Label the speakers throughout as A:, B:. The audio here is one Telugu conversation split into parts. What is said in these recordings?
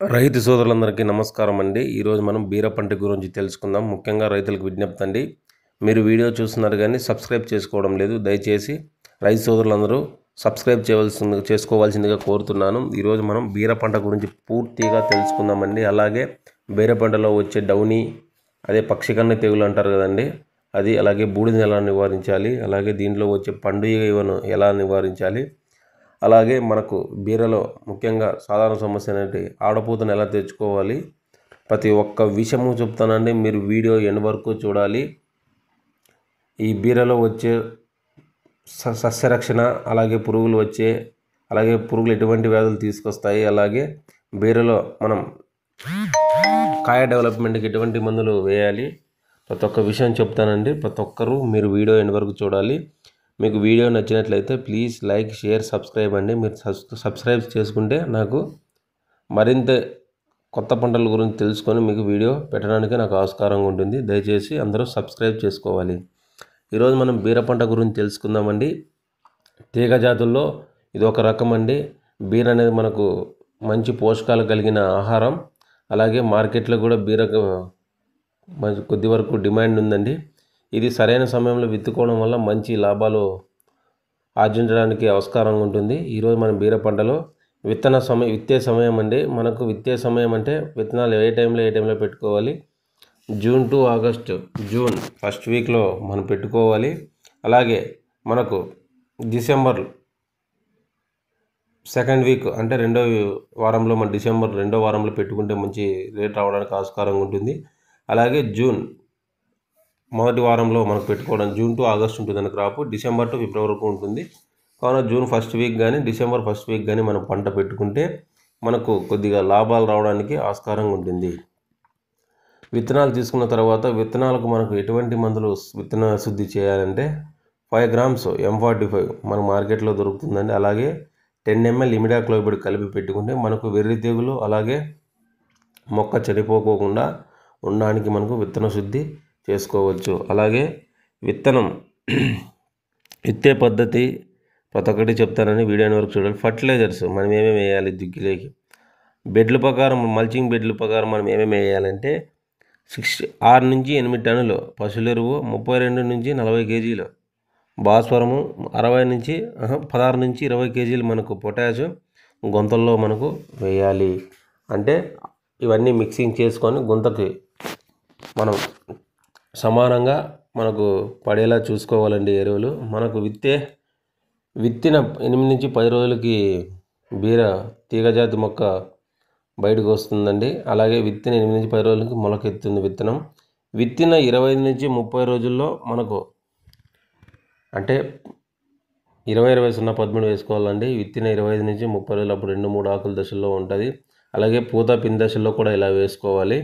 A: రైతు సోదరులందరికీ నమస్కారం అండి. ఈరోజు మనం బీర పంట గురించి తెలుసుకుందాం. ముఖ్యంగా రైతులకు విజ్ఞప్తి అండి, మీరు వీడియో చూస్తున్నారు కానీ సబ్స్క్రైబ్ చేసుకోవడం లేదు. దయచేసి రైతు సోదరులందరూ సబ్స్క్రైబ్ చేసుకోవాల్సిందిగా కోరుతున్నాను. ఈరోజు మనం బీర పంట గురించి పూర్తిగా తెలుసుకుందామండి. అలాగే బీర పంటలో వచ్చే డౌనీ, అదే పక్షికన్ను తెగులు అంటారు కదండి, అది, అలాగే బూడిదని ఎలా నివారించాలి, అలాగే దీంట్లో వచ్చే పండుగ ఎలా నివారించాలి, అలాగే మనకు బీరలో ముఖ్యంగా సాధారణ సమస్య అనేది ఆడపూతను ఎలా తెచ్చుకోవాలి, ప్రతి ఒక్క విషయము చెప్తానండి. మీరు వీడియో ఎండ్ వరకు చూడాలి. ఈ బీరలో వచ్చే సస్యరక్షణ, అలాగే పురుగులు ఎటువంటి వ్యాధులు తీసుకొస్తాయి, అలాగే బీరలో మనం కాయ డెవలప్మెంట్కి ఎటువంటి మందులు వేయాలి, ప్రతి ఒక్క విషయం చెప్తానండి. ప్రతి ఒక్కరూ మీరు వీడియో ఎండ్ వరకు చూడాలి. మీకు వీడియో నచ్చినట్లయితే ప్లీజ్ లైక్, షేర్, సబ్స్క్రైబ్ అండి. మీరు సబ్స్క్రైబ్ చేసుకుంటే నాకు మరింత కొత్త పంటల గురించి తెలుసుకొని మీకు వీడియో పెట్టడానికి నాకు ఆస్కారంగా ఉంటుంది. దయచేసి అందరూ సబ్స్క్రైబ్ చేసుకోవాలి. ఈరోజు మనం బీర పంట గురించి తెలుసుకుందామండి. తీగ జాతుల్లో ఇది ఒక రకం అండి. బీర అనేది మనకు మంచి పోషకాలు కలిగిన ఆహారం. అలాగే మార్కెట్లో కూడా బీరకు కొద్ది వరకు డిమాండ్ ఉందండి. ఇది సరైన సమయంలో విత్తుకోవడం వల్ల మంచి లాభాలు ఆర్జించడానికి ఆస్కారంగా ఉంటుంది. ఈరోజు మన బీర పంటలో విత్తే సమయం అండి. మనకు విత్తే సమయం అంటే విత్తనాలు ఏ టైంలో పెట్టుకోవాలి, June to August, June first వీక్లో మనం పెట్టుకోవాలి. అలాగే మనకు డిసెంబర్ సెకండ్ వీక్ అంటే రెండో వారంలో, మన డిసెంబర్ రెండో వారంలో పెట్టుకుంటే మంచి రేట్ రావడానికి ఆస్కారంగా ఉంటుంది. అలాగే జూన్ మొదటి వారంలో మనకు పెట్టుకోవడం, జూన్ టు ఆగస్ట్ ఉంటుంది క్రాప్, డిసెంబర్ టు ఫిబ్రవరి వరకు ఉంటుంది. కావున జూన్ ఫస్ట్ వీక్ కానీ డిసెంబర్ ఫస్ట్ వీక్ కానీ మనం పంట పెట్టుకుంటే మనకు కొద్దిగా లాభాలు రావడానికి ఆస్కారంగా ఉంటుంది. విత్తనాలు తీసుకున్న తర్వాత విత్తనాలకు మనకు ఎటువంటి మందులు విత్తన శుద్ధి చేయాలంటే 5 grams M45 మన మార్కెట్లో దొరుకుతుందండి. అలాగే 10 ml ఇమిడాక్లోపిడ్ కలిపి పెట్టుకుంటే మనకు వెర్రి తెగులు, అలాగే మొక్క చనిపోకోకుండా ఉండడానికి మనకు విత్తన శుద్ధి చేసుకోవచ్చు. అలాగే విత్తే పద్ధతి ప్రతి ఒక్కటి చెప్తానని వీడియో వరకు చూడాలి. ఫర్టిలైజర్స్ మనం ఏమేమి వేయాలి దిక్కులేకి, బెడ్ల ప్రకారం, మల్చింగ్ బెడ్ల ప్రకారం మనం ఏమేమి వేయాలంటే 6 నుంచి 8 టన్నులు పశువుల ఎరువు, 32 నుంచి 40 kgs భాస్వరము, 16 నుంచి 20 kgs మనకు పొటాష్ గుంతల్లో మనకు వేయాలి. అంటే ఇవన్నీ మిక్సింగ్ చేసుకొని గుంతకి మనం సమానంగా మనకు పడేలా చూసుకోవాలండి ఎరువులు. మనకు విత్తిన 8 నుంచి 10 రోజులకి బీర తీగజాతి మొక్క బయటకు వస్తుందండి. అలాగే విత్తిన 8 నుంచి 10 రోజులకి మొలకెత్తుంది విత్తనం. విత్తిన 25 నుంచి 30 రోజుల్లో మనకు, అంటే 20-20-0-13 వేసుకోవాలండి. విత్తిన 25 నుంచి 30 రోజులు అప్పుడు 2-3 ఆకుల దశల్లో ఉంటుంది. అలాగే పూత పిండి దశల్లో కూడా ఇలా వేసుకోవాలి.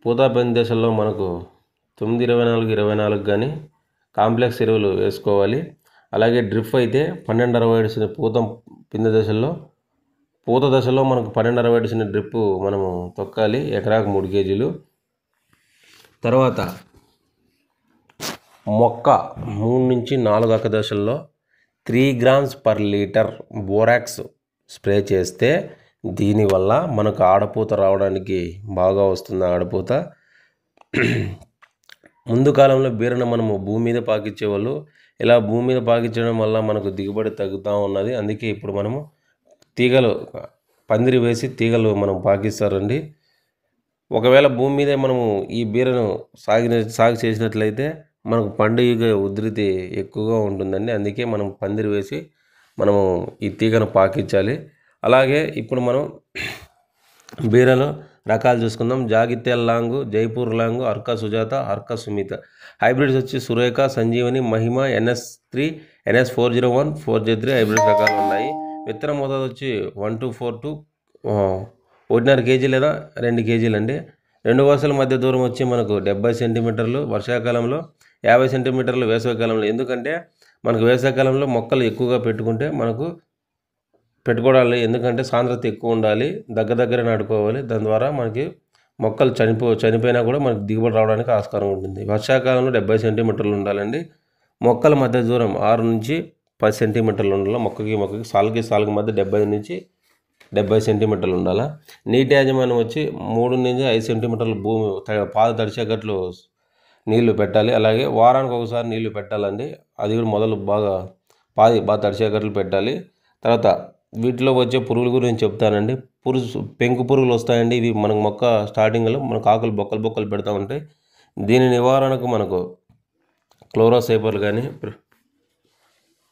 A: పూత పిండి దశల్లో మనకు 9-24-24 కానీ కాంప్లెక్స్ ఎరువులు వేసుకోవాలి. అలాగే డ్రిప్ అయితే 12-60 పూత పిండి దశల్లో, పూత దశలో మనకు 12-60 డ్రిప్ మనము తొక్కాలి, ఎకరాకు 3 kgs. తర్వాత మొక్క 3 నుంచి 4 దశల్లో 3 grams per liter borax spray చేస్తే దీనివల్ల మనకు ఆడపూత రావడానికి బాగా వస్తుంది. ఆడపూత ముందు కాలంలో బీరను మనము భూమి మీద పాకించేవాళ్ళు. ఇలా భూమి మీద పాకించడం వల్ల మనకు దిగుబడి తగ్గుతూ ఉన్నది. అందుకే ఇప్పుడు మనము పందిరి వేసి తీగలు మనం పాకిస్తారండి. ఒకవేళ భూమి మీదే మనము ఈ బీరను సాగు చేసినట్లయితే మనకు పండుగ ఉధృతి ఎక్కువగా ఉంటుందండి. అందుకే మనం పందిరి వేసి మనము ఈ తీగను పాకించాలి. అలాగే ఇప్పుడు మనం బీరలో రకాలు చూసుకుందాం. Jagtial long, Jaipur long, Arka Sujata, Arka Sumitha. Hybrids వచ్చి సురేఖ, సంజీవని, మహిమ, NS3, NS401, 4J3 హైబ్రిడ్ రకాలు ఉన్నాయి. విత్తన మోతాదు వచ్చి 1 to 4 to 1.5 kg లేదా 2 kgs అండి. 2 వరుసల మధ్య దూరం వచ్చి మనకు 70 సెంటీమీటర్లు వర్షాకాలంలో, 50 సెంటీమీటర్లు వేసవికాలంలో. ఎందుకంటే మనకు వేసవికాలంలో మొక్కలు ఎక్కువగా పెట్టుకోవాలి. ఎందుకంటే సాంద్రత ఎక్కువ ఉండాలి, దగ్గర నాటుకోవాలి. దాని ద్వారా మనకి మొక్కలు చనిపోయినా కూడా మనకు దిగుబడి రావడానికి ఆస్కారం ఉంటుంది. వర్షాకాలంలో 70 సెంటీమీటర్లు ఉండాలండి. మొక్కల మధ్య దూరం 6 నుంచి 10 సెంటీమీటర్లు ఉండాలి. మొక్కకి సాలుకి మధ్య 70 నుంచి 70 సెంటీమీటర్లు ఉండాలా. నీటి యాజమాన్యం వచ్చి 3 నుంచి 5 సెంటీమీటర్ల భూమి పాదు తడిచేటట్లు నీళ్లు పెట్టాలి. అలాగే వారానికి ఒకసారి నీళ్లు పెట్టాలండి. అది కూడా మొదలు బాగా తడిచేటట్లు పెట్టాలి. తర్వాత వీటిలో వచ్చే పురుగుల గురించి చెప్తానండి. పెంకు పురుగులు వస్తాయండి. ఇవి మనకు మొక్క స్టార్టింగ్లో మనకు ఆకులు బొక్కలు పెడతా ఉంటాయి. దీని నివారణకు మనకు క్లోరోసైపర్ కానీ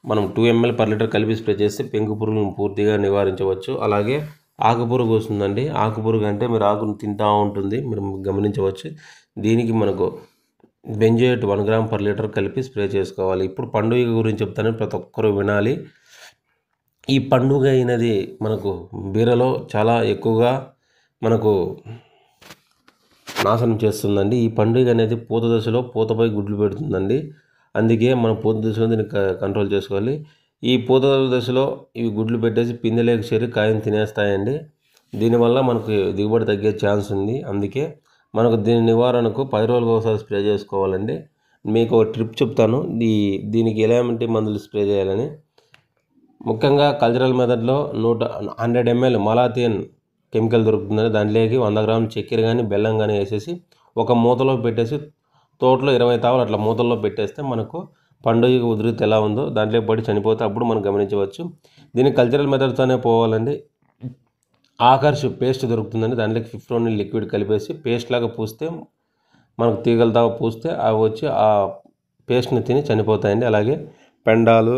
A: మనం 2 ml per లీటర్ కలిపి స్ప్రే చేస్తే పెంకు పురుగులను పూర్తిగా నివారించవచ్చు. అలాగే ఆకుపురుగు వస్తుందండి. ఆకుపురుగు అంటే మీరు ఆకును తింటూ ఉంటుంది, మీరు గమనించవచ్చు. దీనికి మనకు బెంజోయేట్ 1 గ్రామ్ per లీటర్ కలిపి స్ప్రే చేసుకోవాలి. ఇప్పుడు పండుగ గురించి చెప్తాను, ప్రతి ఒక్కరూ వినాలి. ఈ పండుగ అయినది మనకు బీరలో చాలా ఎక్కువగా మనకు నాశనం చేస్తుందండి. ఈ పండుగ అనేది పూత దశలో పూతపై గుడ్లు పెడుతుందండి. అందుకే మనం పూత దశలో దీన్ని కంట్రోల్ చేసుకోవాలి. ఈ పూత దశలో ఇవి గుడ్లు పెట్టేసి పిందెలేకి చేరి కాయను తినేస్తాయండి. దీనివల్ల మనకు దిగుబడి తగ్గే ఛాన్స్ ఉంది. అందుకే మనకు దీని నివారణకు 10 రోజులకు ఒకసారి స్ప్రే చేసుకోవాలండి. మీకు ఒక ట్రిప్ చెప్తాను, దీనికి ఎలాంటి మందులు స్ప్రే చేయాలని. ముఖ్యంగా కల్చరల్ మెథడ్లో 100 ml మలాథియన్ కెమికల్ దొరుకుతుందని దాంట్లోకి 100 గ్రాముల చక్కెర కానీ బెల్లం కానీ వేసేసి ఒక మూతలో పెట్టేసి తోటలో 20 తావులు అట్లా మూతల్లో పెట్టేస్తే మనకు పండుగ ఉధృతి ఎలా ఉందో దాంట్లో పడి చనిపోతే అప్పుడు మనం గమనించవచ్చు. దీనికి కల్చరల్ మెథడ్తోనే పోవాలండి. ఆకర్ష్ పేస్ట్ దొరుకుతుందండి. దాంట్లోకి ఫిప్రోనిల్ లిక్విడ్ కలిపేసి పేస్ట్ లాగా పూస్తే మనకు తీగలతో పూస్తే అవి వచ్చి ఆ పేస్ట్ని తిని చనిపోతాయండి. అలాగే పెండాలు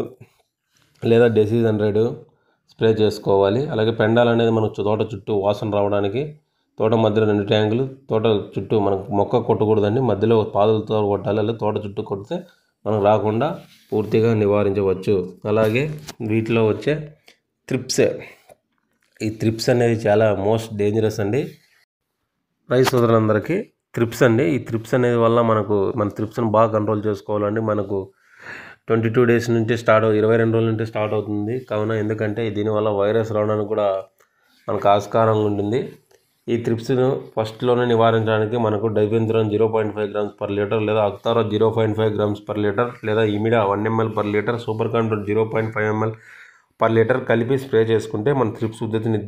A: లేదా డెసిజ్ 100 స్ప్రే చేసుకోవాలి. అలాగే పెండాలు అనేది మనకు తోట చుట్టూ వాసన రావడానికి తోట మధ్యలో 2 ట్యాంకులు తోట చుట్టూ మనకు మొక్క కొట్టకూడదండి, మధ్యలో పాదులతో కొట్టాలి. అలాగే తోట చుట్టూ కొడితే మనకు రాకుండా పూర్తిగా నివారించవచ్చు. అలాగే వీటిలో వచ్చే ఈ త్రిప్స్ అనేది చాలా మోస్ట్ డేంజరస్ అండి. రైతు సోదరులందరికీ త్రిప్స్ అండి. ఈ త్రిప్స్ అనేది వల్ల మన త్రిప్స్ని బాగా కంట్రోల్ చేసుకోవాలండి. మనకు 22 డేస్ నుంచి 22 రోజుల నుంచి స్టార్ట్ అవుతుంది కావున, ఎందుకంటే దీనివల్ల వైరస్ రావడానికి కూడా మనకు ఆస్కారంగా ఉంటుంది. ఈ త్రిప్స్ను ఫస్ట్లోనే నివారించడానికి మనకు డైబెంథ్రాన్ 0.5 grams per లీటర్ లేదా అక్తారా 0.5 grams per లీటర్ లేదా ఇమిడా 1 ml per litre, super control 0.5 ml per litre కలిపి స్ప్రే చేసుకుంటే మన త్రిప్స్ ఉద్ధృతిని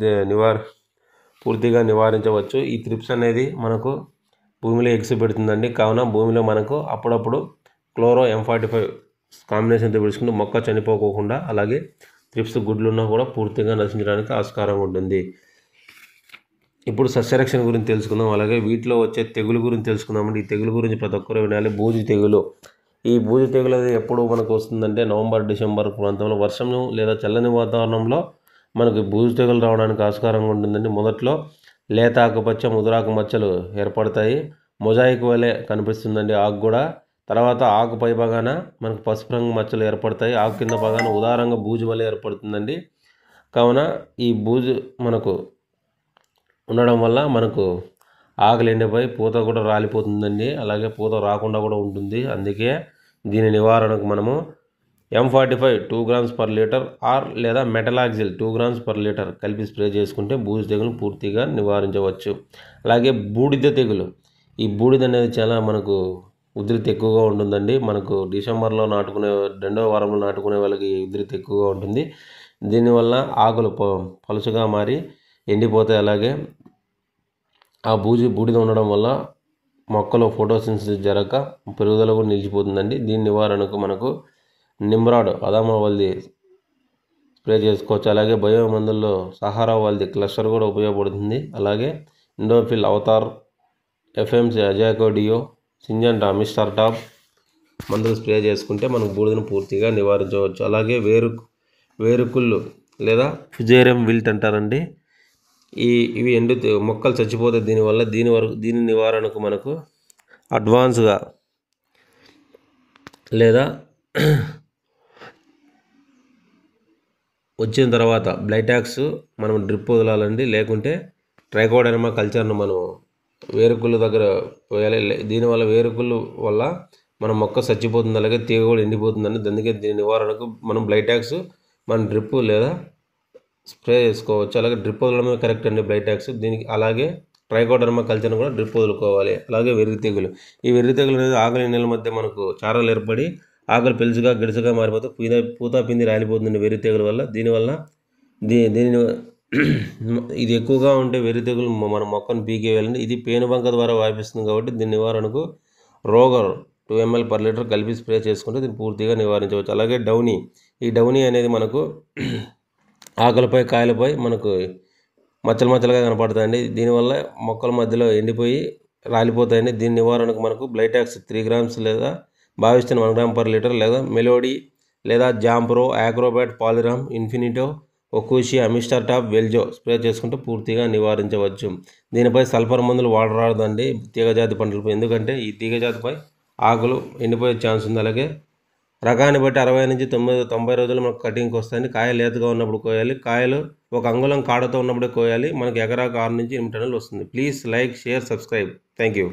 A: పూర్తిగా నివారించవచ్చు. ఈ త్రిప్స్ అనేది మనకు భూమిలో ఎగ్స్ పెడుతుందండి. కావున భూమిలో మనకు అప్పుడప్పుడు క్లోరో M45 కాంబినేషన్తో పెడుచుకుంటే మొక్క చనిపోకుండా, అలాగే త్రిప్స్ గుడ్లున్నా కూడా పూర్తిగా నశించడానికి ఆస్కారం ఉంటుంది. ఇప్పుడు సస్యరక్షణ గురించి తెలుసుకుందాం. అలాగే వీటిలో వచ్చే తెగులు గురించి తెలుసుకుందామండి. ఈ తెగులు గురించి ప్రతి ఒక్కరూ వినాలి. బూజు తెగులు. ఈ బూజు తెగులు అనేది ఎప్పుడు మనకు వస్తుందంటే నవంబర్ డిసెంబర్ ప్రాంతంలో వర్షం లేదా చల్లని వాతావరణంలో మనకు బూజు తెగులు రావడానికి ఆస్కారంగా ఉంటుందండి. మొదట్లో లేత ఆకుపచ్చ ముదురాకు మచ్చలు ఏర్పడతాయి. మొజాయిక్ వలె కనిపిస్తుందండి ఆకు కూడా. తర్వాత ఆకు పై భాగాన మనకు పసుపు రంగు మచ్చలు ఏర్పడతాయి. ఆకు కింద భాగాన ఉదారంగా బూజు వలె ఏర్పడుతుందండి. కావున ఈ బూజు మనకు ఉండడం వల్ల మనకు ఆకులు ఎండిపోయి పూత కూడా రాలిపోతుందండి. అలాగే పూత రాకుండా కూడా ఉంటుంది. అందుకే దీని నివారణకు మనము M45 2 grams per లీటర్ లేదా మెటలాక్సిల్ 2 grams per లీటర్ కలిపి స్ప్రే చేసుకుంటే బూజు తెగులు పూర్తిగా నివారించవచ్చు. అలాగే బూడిద తెగులు. ఈ బూడిద అనేది చాలా మనకు ఉధృతి ఎక్కువగా ఉంటుందండి. మనకు డిసెంబర్లో నాటుకునే 2వ వారంలో నాటుకునే వాళ్ళకి ఉధృతి ఎక్కువగా ఉంటుంది. దీనివల్ల ఆకులు పలుచగా మారి ఎండిపోతాయి. అలాగే ఆ బూడిద ఉండడం వల్ల మొక్కలో ఫోటోసింథసిస్ జరగక పెరుగుదల కూడా నిలిచిపోతుందండి. దీని నివారణకు మనకు నిమ్రాడ్ అదామా వల్ది స్ప్రే చేసుకోవచ్చు. అలాగే బయో మందుల్లో సహారా వల్ది క్లస్టర్ కూడా ఉపయోగపడుతుంది. అలాగే ఇండోఫిల్ అవతార్, FMC అజాకోడియో, సింజంటా మిస్టర్ టాప్ మందులు స్ప్రే చేసుకుంటే మనకు బూడిదను పూర్తిగా నివారించవచ్చు. అలాగే వేరుకుళ్ళు లేదా ఫుజేరియం విల్ట్ అంటారండి. ఇవి మొక్కలు చచ్చిపోతాయి దీనివల్ల. దీని నివారణకు మనకు అడ్వాన్స్గా లేదా వచ్చిన తర్వాత బ్లైటాక్స్ మనం డ్రిప్ వదలాలండి. లేకుంటే ట్రైకోడెర్మా కల్చర్ను మనం వేరుకుళ్ళు దగ్గర పోయాలి. దీనివల్ల వేరుకుళ్ళు వల్ల మన మొక్క చచ్చిపోతుంది, అలాగే తీగ కూడా ఎండిపోతుందండి. అందుకే దీని నివారణకు మనం బ్లైటాక్స్ మన డ్రిప్ లేదా స్ప్రే చేసుకోవచ్చు. అలాగే డ్రిప్ వదలడమే కరెక్ట్ అండి బ్లైటాక్స్ దీనికి. అలాగే ట్రైకోడెర్మా కల్చర్ను కూడా డ్రిప్ వదులుకోవాలి. అలాగే వెర్రి తెగులు. ఈ వెర్రి తెగులు అనేది ఆకుల నెల మధ్య మనకు చారలు ఏర్పడి ఆకులు పెలుసుగా గిడుసుగా మారిపోతే పూత పిండి రాలిపోతుంది వెర్రి తెగులు వల్ల. దీనివల్ల దీనిని ఇది ఎక్కువగా ఉంటే వెర్రి తెగులు మన మొక్కను పీకేయాలండి. ఇది పేనుబంక ద్వారా వ్యాపిస్తుంది కాబట్టి దీని నివారణకు రోగర్ 2 ml per లీటర్ కలిపి స్ప్రే చేసుకుంటే దీన్ని పూర్తిగా నివారించవచ్చు. అలాగే డౌనీ, ఈ డౌనీ అనేది మనకు ఆకులపై కాయలపై మనకు మచ్చలు మచ్చలుగా కనపడతాయండి. దీనివల్ల మొక్కల మధ్యలో ఎండిపోయి రాలిపోతాయండి. దీని నివారణకు మనకు బ్లైటాక్స్ 3 grams లేదా బావిస్టిన్ 1 gram per లీటర్ లేదా మెలోడీ లేదా జాంప్రో, ఆక్రోబాట్, పాలిరామ్, ఇన్ఫినిటో, ఒకూషియా, మిస్టర్ టాప్, వెల్జో స్ప్రే చేసుకుంటే పూర్తిగా నివారించవచ్చు. దీనిపై సల్ఫర్ మందులు వాడరాదండి తీగజాతి పంటలపై, ఎందుకంటే ఈ తీగజాతిపై ఆకులు ఎండిపోయే ఛాన్స్ ఉంది. అలాగే రకాన్ని బట్టి 60 నుంచి 90 రోజులు మనకు కటింగ్కి వస్తాయండి. కాయ లేతగా ఉన్నప్పుడు కోయాలి. కాయలు 1 అంగుళం కాడతో ఉన్నప్పుడే కోయాలి. మనకి ఎకరాకు 6 నుంచి 8 టన్నులు వస్తుంది. Please like, share, subscribe. Thank you.